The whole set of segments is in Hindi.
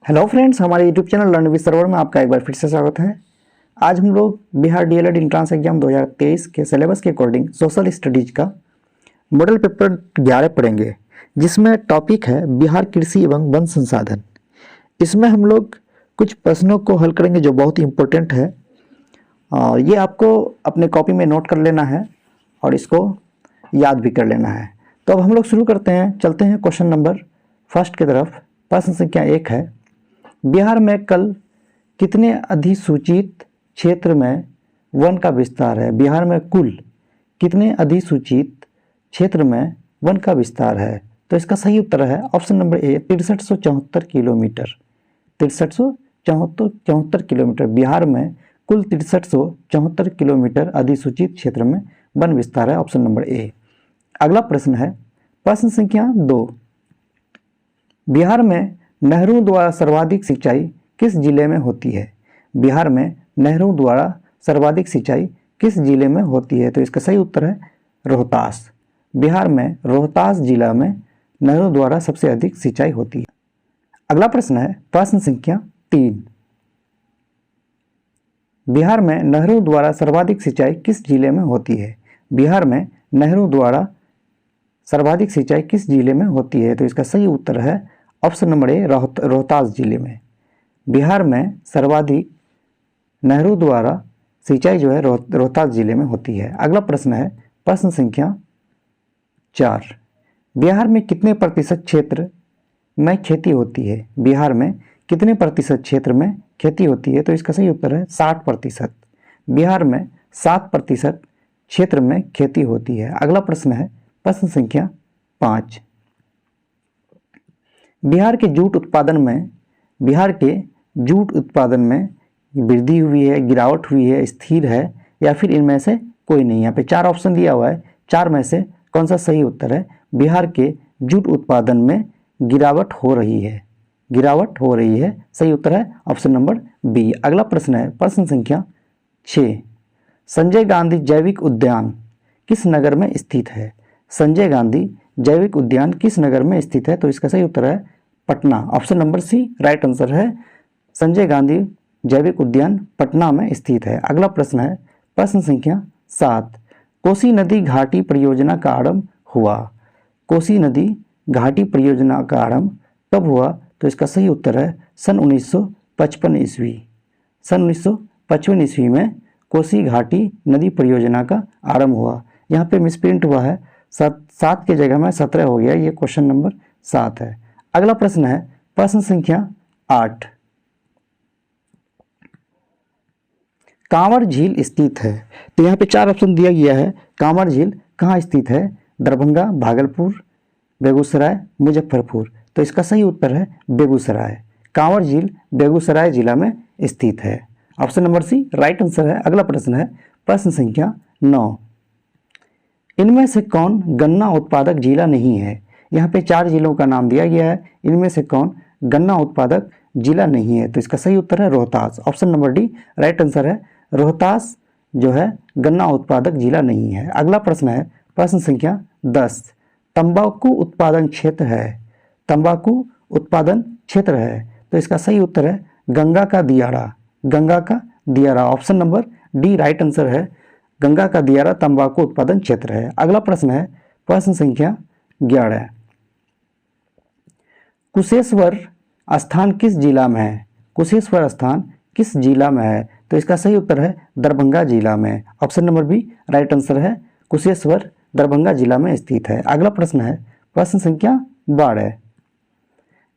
हेलो फ्रेंड्स, हमारे YouTube channel learn with server में आपका एक बार फिर से स्वागत है। आज हम लोग बिहार डीएलएड एंट्रेंस एग्जाम 2023 के सिलेबस के अकॉर्डिंग सोशल स्टडीज का मॉडल पेपर 11 पढ़ेंगे, जिसमें टॉपिक है बिहार कृषि एवं वन संसाधन। इसमें हम लोग कुछ प्रश्नों को हल करेंगे जो बहुत ही इम्पोर्टेंट है। ये आपको अपने कॉपी में नोट कर लेना है और इसको याद भी कर लेना है। तो अब हम लोग शुरू करते हैं, चलते हैं क्वेश्चन नंबर फर्स्ट की तरफ। प्रश्न संख्या 1 है, बिहार में कल कितने अधिसूचित क्षेत्र में वन का विस्तार है? बिहार में कुल कितने अधिसूचित क्षेत्र में वन का विस्तार है? तो इसका सही उत्तर है option number A, 6374 kilometre. 6374 kilometre. Bihar में कुल 6374 किलोमीटर अधिसूचित क्षेत्र में वन विस्तार है, ऑप्शन नंबर ए। अगला प्रश्न है, प्रश्न संख्या 2, बिहार में नहरों द्वारा सर्वाधिक सिंचाई किस जिले में होती है? बिहार में नहरों द्वारा सर्वाधिक सिंचाई किस जिले में होती है? तो इसका सही उत्तर है रोहतास। बिहार में रोहतास जिला में नहरों द्वारा सबसे अधिक सिंचाई होती है। अगला प्रश्न है, प्रश्न संख्या 3, बिहार में नहरों द्वारा सर्वाधिक सिंचाई किस जिले में होती है? बिहार में नहरों द्वारा सर्वाधिक सिंचाई किस जिले में होती है? तो इसका सही उत्तर है ऑप्शन नंबर ए, रोहतास जिले में। बिहार में सर्वाधिक नहरों द्वारा सिंचाई जो है रोहतास जिले में होती है। अगला प्रश्न है, प्रश्न संख्या 4, बिहार में कितने प्रतिशत क्षेत्र में खेती होती है? बिहार में कितने प्रतिशत क्षेत्र में खेती होती है? तो इसका सही उत्तर है 60%। बिहार में 7% क्षेत्र में खेती होती है। अगला प्रश्न है, प्रश्न संख्या 5, बिहार के जूट उत्पादन में वृद्धि हुई है, गिरावट हुई है, स्थिर है या फिर इनमें से कोई नहीं? यहाँ पे 4 ऑप्शन दिया हुआ है, 4 में से कौन सा सही उत्तर है? बिहार के जूट उत्पादन में गिरावट हो रही है, गिरावट हो रही है, सही उत्तर है ऑप्शन नंबर बी। अगला प्रश्न है, प्रश्न संख्या 6, संजय गांधी जैविक उद्यान किस नगर में स्थित है? संजय गांधी जैविक उद्यान किस नगर में स्थित है? तो इसका सही उत्तर है Patna, option number C right answer है। संजय गांधी जैविक उद्यान पटना में स्थित है। अगला प्रश्न है, प्रश्न संख्या 7, कोसी नदी घाटी परियोजना का आरंभ हुआ? कोसी नदी घाटी परियोजना का आरंभ कब हुआ? तो इसका सही उत्तर है सन 1955 ईस्वी। सन 1955 ईस्वी में कोसी घाटी नदी परियोजना का आरंभ हुआ। यहाँ पे मिसप्रिंट हुआ है, 7 की जगह में 17 हो गया, ये क्वेश्चन नंबर 7 है। अगला प्रश्न है, प्रश्न संख्या 8, कांवर झील स्थित है? तो यहाँ पे 4 ऑप्शन दिया गया है। कांवर झील कहाँ स्थित है? दरभंगा, भागलपुर, बेगूसराय, मुजफ्फरपुर। तो इसका सही उत्तर है बेगूसराय। कांवर झील बेगूसराय जिला में स्थित है, option number C right answer है। अगला प्रश्न है, प्रश्न संख्या 9, इनमें से कौन गन्ना उत्पादक जिला नहीं है? यहाँ पे 4 जिलों का नाम दिया गया है, इनमें से कौन गन्ना उत्पादक जिला नहीं है? तो इसका सही उत्तर है Rohtas, option number D right answer है। रोहतास जो है गन्ना उत्पादक जिला नहीं है। अगला प्रश्न है, प्रश्न संख्या 10, तंबाकू उत्पादन क्षेत्र है? तंबाकू उत्पादन क्षेत्र है, तो इसका सही उत्तर है गंगा का दियारा। गंगा का दियारा, option number D right answer है। गंगा का दियारा तंबाकू उत्पादन क्षेत्र है। अगला प्रश्न है, प्रश्न संख्या 11, कुशेश्वर स्थान किस जिला में है? कुशेश्वर स्थान किस जिला में है? तो इसका सही उत्तर है दरभंगा जिला में, option number B right answer है। कुशेश्वर दरभंगा जिला में स्थित है। अगला प्रश्न है, प्रश्न संख्या 12,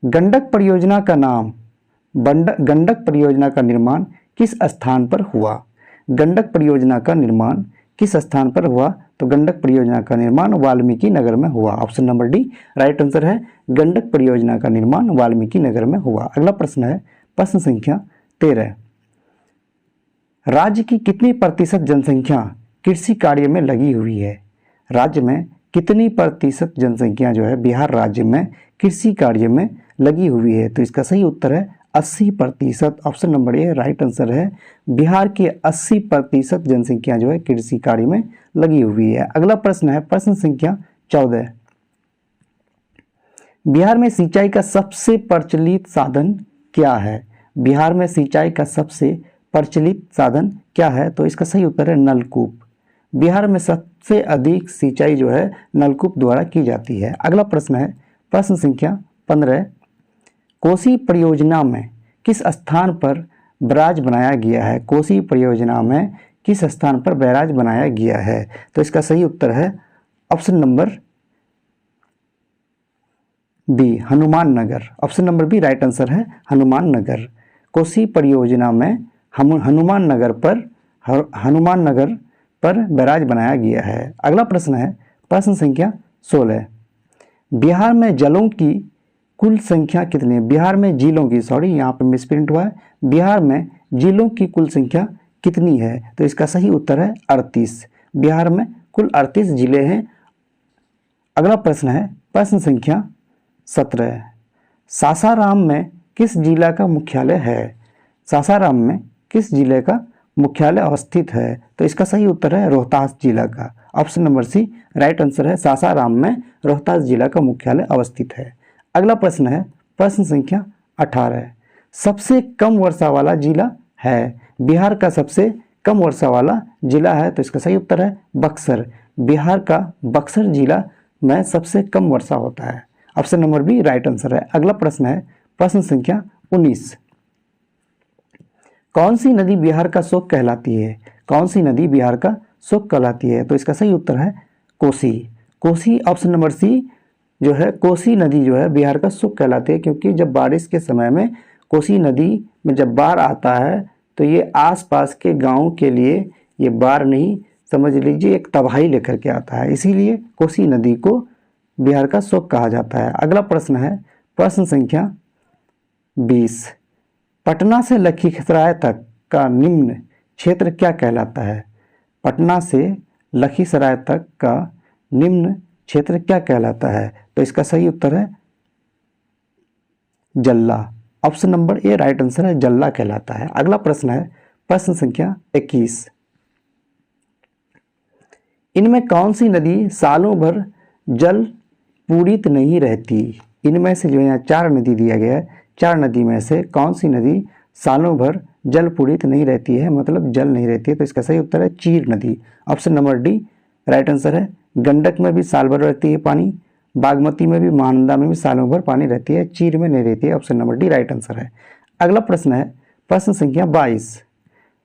गंडक परियोजना का नाम, गंडक परियोजना का निर्माण किस स्थान पर हुआ? गंडक परियोजना का निर्माण किस स्थान पर हुआ? तो गंडक परियोजना का निर्माण वाल्मीकि नगर में हुआ, option number D right answer है। गंडक परियोजना का निर्माण वाल्मीकि नगर में हुआ। अगला प्रश्न है, प्रश्न संख्या 13, राज्य की कितनी प्रतिशत जनसंख्या कृषि कार्य में लगी हुई है? राज्य में कितनी प्रतिशत जनसंख्या जो है बिहार राज्य में कृषि कार्य में लगी हुई है? तो इसका सही उत्तर है 80%, option number A right answer है। बिहार के 80% जनसंख्या जो है कृषि कार्य में लगी हुई है। अगला प्रश्न है, प्रश्न संख्या 14, बिहार में सिंचाई का सबसे प्रचलित साधन क्या है? बिहार में सिंचाई का सबसे प्रचलित साधन क्या है? तो इसका सही उत्तर है नलकूप। बिहार में सबसे अधिक सिंचाई जो है नलकूप द्वारा की जाती है। अगला प्रश्न है प्रश्न संख्या 15। कोसी परियोजना में किस स्थान पर बैराज बनाया गया है? कोसी परियोजना में किस स्थान पर बैराज बनाया गया है? तो इसका सही उत्तर है option number B, Hanuman Nagar. Option number B right answer है हनुमान नगर। कोसी परियोजना में हनुमान नगर पर बैराज बनाया गया है। अगला प्रश्न है प्रश्न संख्या 16। बिहार में जलों की कुल संख्या कितनी है? बिहार में जिलों की, सॉरी यहाँ पे मिसप्रिंट हुआ है, बिहार में जिलों की कुल संख्या कितनी है? तो इसका सही उत्तर है 38। बिहार में कुल 38 जिले हैं। अगला प्रश्न है प्रश्न संख्या 17। सासाराम में किस जिला का मुख्यालय है? सासाराम में किस जिले का मुख्यालय अवस्थित है? तो इसका सही उत्तर है रोहतास जिला का। Option number C right answer है, सासाराम में रोहतास जिला का मुख्यालय अवस्थित है। अगला प्रश्न है प्रश्न संख्या 18। सबसे कम वर्षा वाला जिला है? बिहार का सबसे कम वर्षा वाला जिला है, तो इसका सही उत्तर है बक्सर। बिहार का बक्सर जिला में सबसे कम वर्षा होता है। Option number B right answer है। अगला प्रश्न है प्रश्न संख्या 19। कौन सी नदी बिहार का शोक कहलाती है? कौन सी नदी बिहार का शोक कहलाती है? तो इसका सही उत्तर है Kosi. Kosi, option number C जो है कोसी नदी जो है बिहार का शोक कहलाती है, क्योंकि जब बारिश के समय में कोसी नदी में जब बाढ़ आता है तो ये आसपास के गाँव के लिए ये बाढ़ नहीं, समझ लीजिए एक तबाही लेकर के आता है, इसीलिए कोसी नदी को बिहार का शोक कहा जाता है। अगला प्रश्न है प्रश्न संख्या 20। पटना से लखीसराय तक का निम्न क्षेत्र क्या कहलाता है? पटना से लखीसराय तक का निम्न क्षेत्र क्या कहलाता है? तो इसका सही उत्तर है जल्ला। Option number A right answer है, जल्ला कहलाता है। अगला प्रश्न है प्रश्न संख्या 21। इनमें कौन सी नदी सालों भर जल पूरित नहीं रहती? इनमें से जो यहाँ 4 नदी दिया गया है, 4 नदी में से कौन सी नदी सालों भर जल पूरित नहीं रहती है, मतलब जल नहीं रहती है? तो इसका सही उत्तर है चीर नदी। Option number D right answer है। गंडक में भी साल भर रहती है पानी, बागमती में भी, महानंदा में भी सालों भर पानी रहती है, चीर में नहीं रहती है। Option number D right answer है। अगला प्रश्न है प्रश्न संख्या 22।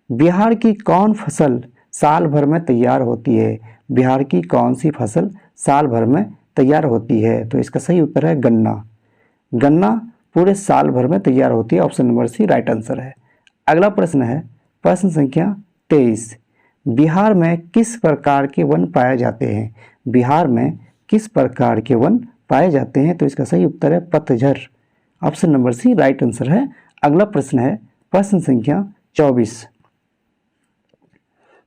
बिहार की कौन फसल साल भर में तैयार होती है? बिहार की कौन सी फसल साल भर में तैयार होती है? तो इसका सही उत्तर है गन्ना। गन्ना पूरे साल भर में तैयार होती है। Option number C right answer है। अगला प्रश्न है प्रश्न संख्या 23। बिहार में किस प्रकार के वन पाए जाते हैं? बिहार में किस प्रकार के वन पाए जाते हैं? तो इसका सही उत्तर है पतझर। Option number C right answer है। अगला प्रश्न है प्रश्न संख्या 24।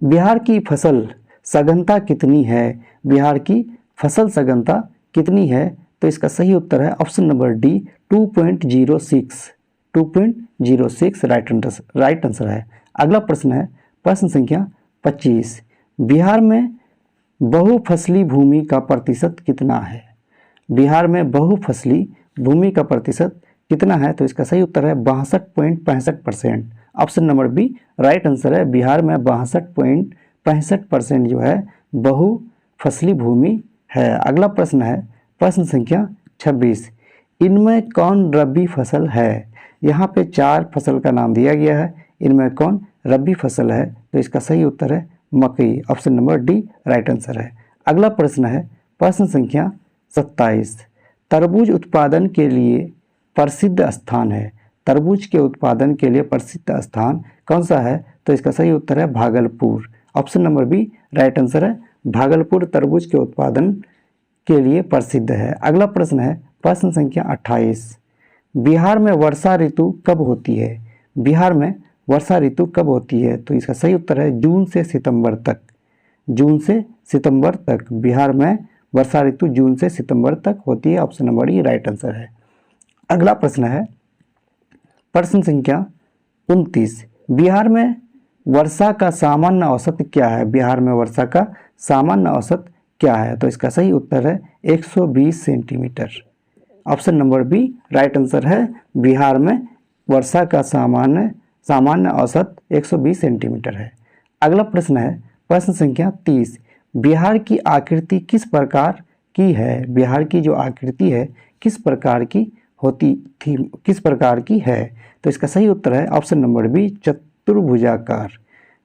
बिहार की फसल सघनता कितनी है? बिहार की फसल सघनता कितनी है? तो इसका सही उत्तर है option number D 2.06। 2.06 right answer है। अगला प्रश्न है प्रश्न संख्या 25। बिहार में बहुफसली भूमि का प्रतिशत कितना है? बिहार में बहुफसली भूमि का प्रतिशत कितना है? तो इसका सही उत्तर है 62.65%। Option number B right answer है। बिहार में 62.65% जो है बहुफसली भूमि है। अगला प्रश्न है प्रश्न संख्या 26। इनमें कौन रबी फसल है? यहाँ पे 4 फसल का नाम दिया गया है, इनमें कौन रबी फसल है? तो इसका सही उत्तर है मकई। Option number D right answer है। अगला प्रश्न है प्रश्न संख्या 27। तरबूज उत्पादन के लिए प्रसिद्ध स्थान है? तरबूज के उत्पादन के लिए प्रसिद्ध स्थान कौन सा है? तो इसका सही उत्तर है Bhagalpur. Option number B right answer है। भागलपुर तरबूज के उत्पादन के लिए प्रसिद्ध है। अगला प्रश्न है प्रश्न संख्या 28। बिहार में वर्षा ऋतु कब होती है? बिहार में वर्षा ऋतु कब होती है? तो इसका सही उत्तर है जून से सितंबर तक। जून से सितंबर तक बिहार में वर्षा ऋतु जून से सितंबर तक होती है। ऑप्शन नंबर ई राइट आंसर है। अगला प्रश्न है प्रश्न संख्या 29। बिहार में वर्षा का सामान्य औसत क्या है? बिहार में वर्षा का सामान्य औसत क्या है? तो इसका सही उत्तर है 120 centimetre. Option number B right answer है। बिहार में वर्षा का सामान्य औसत 120 सेंटीमीटर है। अगला प्रश्न है प्रश्न संख्या 30, बिहार की आकृति किस प्रकार की है? बिहार की जो आकृति है किस प्रकार की होती थी, किस प्रकार की है? तो इसका सही उत्तर है ऑप्शन नंबर बी, चतुर्भुजाकार।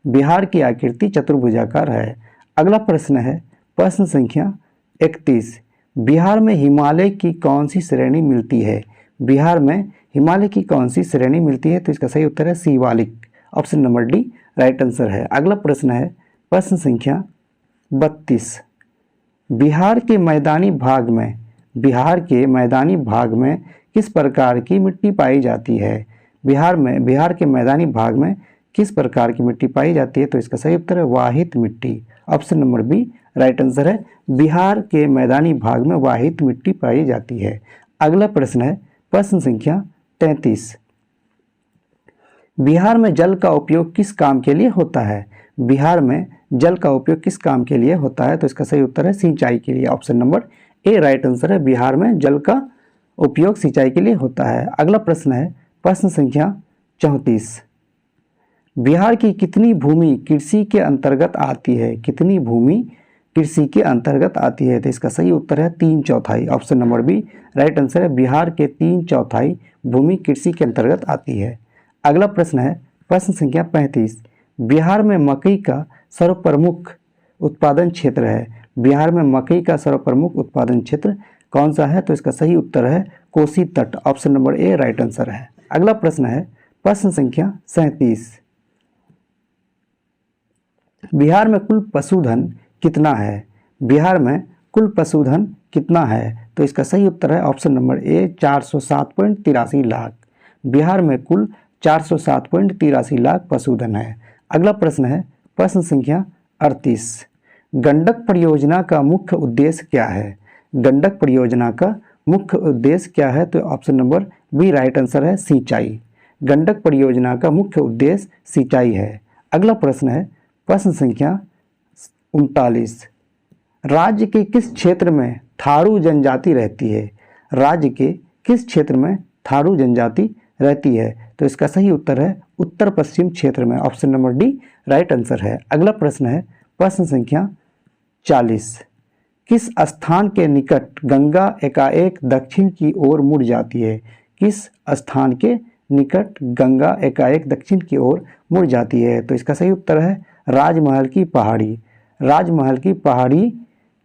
बिहार की आकृति चतुर्भुजाकार है। अगला प्रश्न है प्रश्न संख्या 31, बिहार में हिमालय की कौन सी श्रेणी मिलती है? बिहार में हिमालय की कौन सी श्रेणी मिलती है? तो इसका सही उत्तर है Shivalik, option number D right answer है। अगला प्रश्न है प्रश्न संख्या 32, बिहार के मैदानी भाग में किस प्रकार की मिट्टी पाई जाती है? बिहार के मैदानी भाग में किस प्रकार की मिट्टी पाई जाती है? तो इसका सही उत्तर है वाहित मिट्टी, option number B right answer है। बिहार के मैदानी भाग में वाहित मिट्टी पाई जाती है। अगला प्रश्न है प्रश्न संख्या 33, बिहार में जल का उपयोग किस काम के लिए होता है? बिहार में जल का उपयोग किस काम के लिए होता है? तो इसका सही उत्तर है सिंचाई के लिए, option number A right answer है। बिहार में जल का उपयोग सिंचाई के लिए होता है। अगला प्रश्न है प्रश्न संख्या 34, बिहार की कितनी भूमि कृषि के अंतर्गत आती है? कितनी भूमि कृषि के अंतर्गत आती है? तो इसका सही उत्तर है 3/4, option number B right answer है। बिहार के 3/4 भूमि कृषि के अंतर्गत आती है। अगला प्रश्न है प्रश्न संख्या 35, बिहार में मकई का सर्वप्रमुख उत्पादन क्षेत्र है। बिहार में मकई का सर्वप्रमुख उत्पादन क्षेत्र कौन सा है? तो इसका सही उत्तर है कोसी तट, option number A right answer है। अगला प्रश्न है प्रश्न संख्या 37, बिहार में कुल पशुधन कितना है? बिहार में कुल पशुधन कितना है? तो इसका सही उत्तर है option number A 407.83 lakh. Bihar में कुल 407.83 लाख पशुधन है। अगला प्रश्न है प्रश्न संख्या 38, गंडक परियोजना का मुख्य उद्देश्य क्या है? गंडक परियोजना का मुख्य उद्देश्य क्या है? तो option number B right answer है सिंचाई। गंडक परियोजना का मुख्य उद्देश्य सिंचाई है। अगला प्रश्न है प्रश्न संख्या 39, राज्य के किस क्षेत्र में थारू जनजाति रहती है? राज्य के किस क्षेत्र में थारू जनजाति रहती है? तो इसका सही उत्तर है उत्तर पश्चिम क्षेत्र में, option number D right answer है। अगला प्रश्न है प्रश्न संख्या 40, किस स्थान के निकट गंगा एकाएक दक्षिण की ओर मुड़ जाती है? किस स्थान के निकट गंगा एकाएक दक्षिण की ओर मुड़ जाती है? तो इसका सही उत्तर है राजमहल की पहाड़ी। राजमहल की पहाड़ी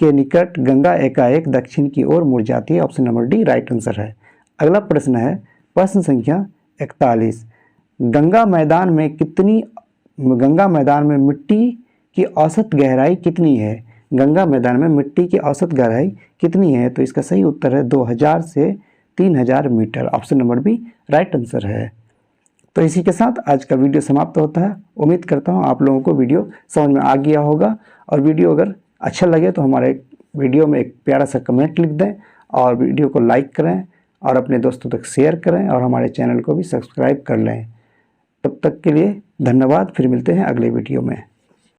के निकट गंगा एकाएक दक्षिण की ओर मुड़ जाती है, option number D right answer है। अगला प्रश्न है प्रश्न संख्या 41, गंगा मैदान में मिट्टी की औसत गहराई कितनी है? गंगा मैदान में मिट्टी की औसत गहराई कितनी है? तो इसका सही उत्तर है 2000 से 3000 metre, option number B right answer है। तो इसी के साथ आज का वीडियो समाप्त होता है। उम्मीद करता हूँ आप लोगों को वीडियो समझ में आ गया होगा, और वीडियो अगर अच्छा लगे तो हमारे वीडियो में एक प्यारा सा कमेंट लिख दें, और वीडियो को लाइक करें और अपने दोस्तों तक शेयर करें, और हमारे चैनल को भी सब्सक्राइब कर लें। तब तक के लिए धन्यवाद, फिर मिलते हैं अगले वीडियो में।